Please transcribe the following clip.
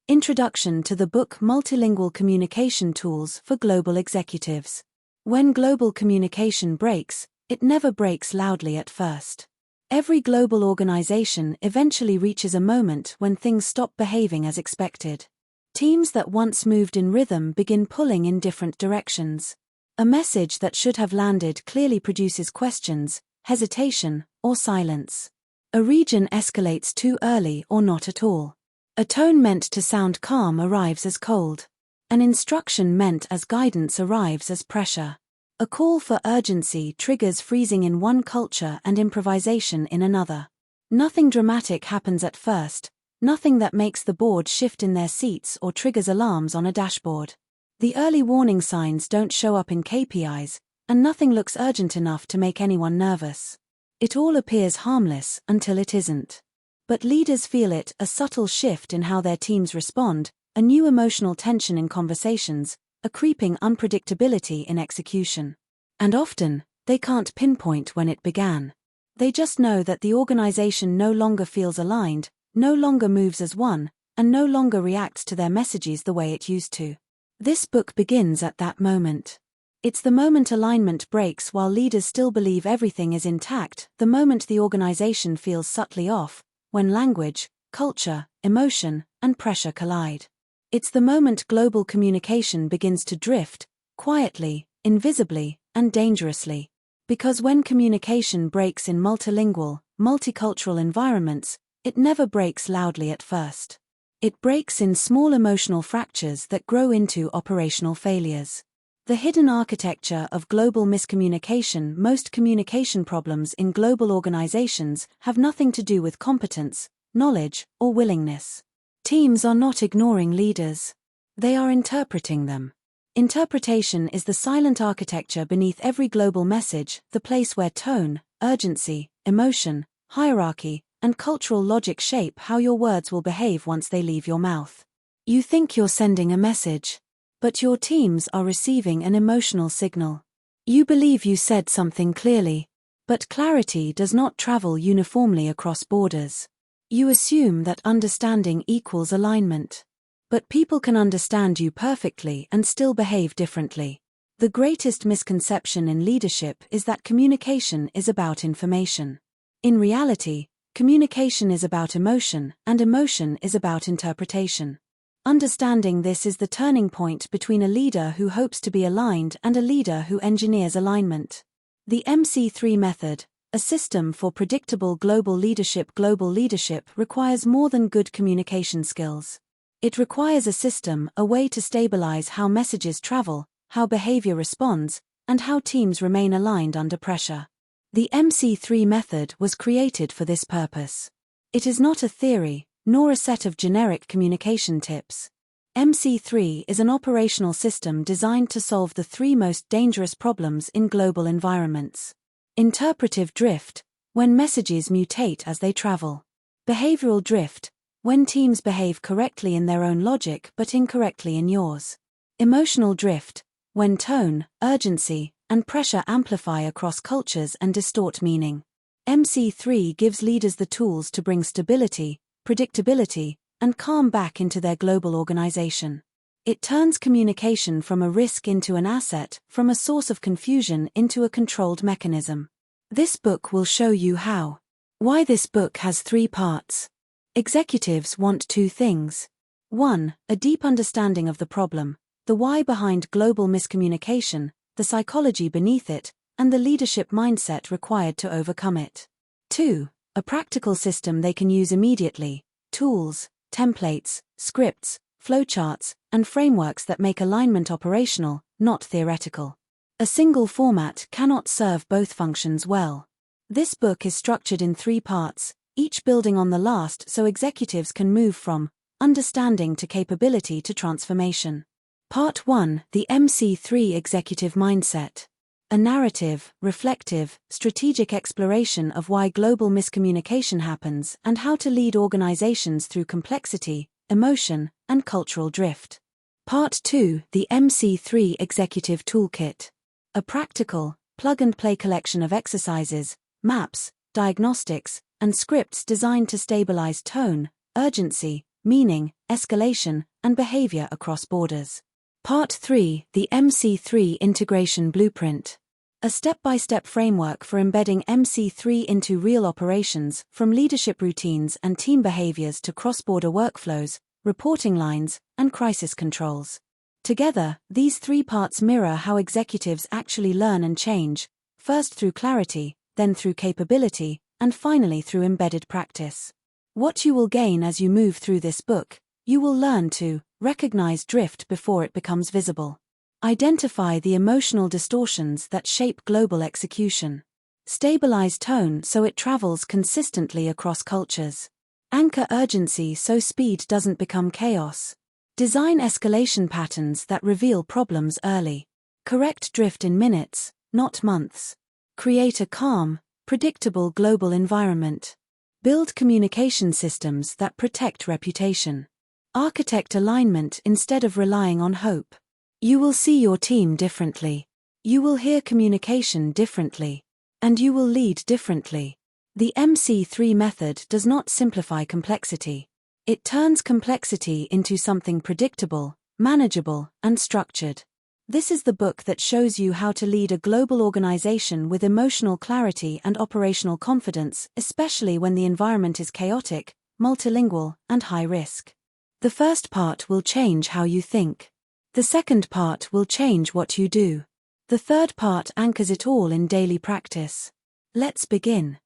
Introduction to the book Multilingual Communication Tools for Global Executives. When global communication breaks, it never breaks loudly at first. Every global organization eventually reaches a moment when things stop behaving as expected. Teams that once moved in rhythm begin pulling in different directions. A message that should have landed clearly produces questions, hesitation, or silence. A region escalates too early or not at all. A tone meant to sound calm arrives as cold. An instruction meant as guidance arrives as pressure. A call for urgency triggers freezing in one culture and improvisation in another. Nothing dramatic happens at first, nothing that makes the board shift in their seats or triggers alarms on a dashboard. The early warning signs don't show up in KPIs, and nothing looks urgent enough to make anyone nervous. It all appears harmless until it isn't. But leaders feel it, a subtle shift in how their teams respond, a new emotional tension in conversations, a creeping unpredictability in execution. And often, they can't pinpoint when it began. They just know that the organization no longer feels aligned, no longer moves as one, and no longer reacts to their messages the way it used to. This book begins at that moment. It's the moment alignment breaks while leaders still believe everything is intact, the moment the organization feels subtly off, when language, culture, emotion, and pressure collide. It's the moment global communication begins to drift, quietly, invisibly, and dangerously. Because when communication breaks in multilingual, multicultural environments, it never breaks loudly at first. It breaks in small emotional fractures that grow into operational failures. The hidden architecture of global miscommunication. Most communication problems in global organizations have nothing to do with competence, knowledge, or willingness. Teams are not ignoring leaders. They are interpreting them. Interpretation is the silent architecture beneath every global message, the place where tone, urgency, emotion, hierarchy, and cultural logic shape how your words will behave once they leave your mouth. You think you're sending a message, but your teams are receiving an emotional signal. You believe you said something clearly, but clarity does not travel uniformly across borders. You assume that understanding equals alignment. But people can understand you perfectly and still behave differently. The greatest misconception in leadership is that communication is about information. In reality, communication is about emotion, and emotion is about interpretation. Understanding this is the turning point between a leader who hopes to be aligned and a leader who engineers alignment. The MC3 method, a system for predictable global leadership. Global leadership requires more than good communication skills. It requires a system, a way to stabilize how messages travel, how behavior responds, and how teams remain aligned under pressure. The MC3 method was created for this purpose. It is not a theory, nor a set of generic communication tips. MC3 is an operational system designed to solve the three most dangerous problems in global environments. Interpretive drift, when messages mutate as they travel. Behavioral drift, when teams behave correctly in their own logic but incorrectly in yours. Emotional drift, when tone, urgency, and pressure amplify across cultures and distort meaning. MC3 gives leaders the tools to bring stability, predictability, and calm back into their global organization. It turns communication from a risk into an asset, from a source of confusion into a controlled mechanism. This book will show you how. Why this book has 3 parts. Executives want 2 things. 1. A deep understanding of the problem, the why behind global miscommunication, the psychology beneath it, and the leadership mindset required to overcome it. 2. A practical system they can use immediately, tools, templates, scripts, flowcharts, and frameworks that make alignment operational, not theoretical. A single format cannot serve both functions well. This book is structured in 3 parts, each building on the last so executives can move from understanding to capability to transformation. Part 1: The MC3 Executive Mindset. A narrative, reflective, strategic exploration of why global miscommunication happens and how to lead organizations through complexity, emotion, and cultural drift. Part 2: The MC3 Executive Toolkit. A practical, plug-and-play collection of exercises, maps, diagnostics, and scripts designed to stabilize tone, urgency, meaning, escalation, and behavior across borders. Part 3, the MC3 Integration Blueprint. A step-by-step framework for embedding MC3 into real operations, from leadership routines and team behaviors to cross-border workflows, reporting lines, and crisis controls. Together, these 3 parts mirror how executives actually learn and change, first through clarity, then through capability, and finally through embedded practice. What you will gain as you move through this book: you will learn to recognize drift before it becomes visible, identify the emotional distortions that shape global execution, stabilize tone so it travels consistently across cultures, anchor urgency so speed doesn't become chaos, design escalation patterns that reveal problems early, correct drift in minutes, not months, create a calm, predictable global environment, build communication systems that protect reputation, architect alignment instead of relying on hope. You will see your team differently. You will hear communication differently. And you will lead differently. The MC3 method does not simplify complexity. It turns complexity into something predictable, manageable, and structured. This is the book that shows you how to lead a global organization with emotional clarity and operational confidence, especially when the environment is chaotic, multilingual, and high risk. The first part will change how you think. The second part will change what you do. The third part anchors it all in daily practice. Let's begin.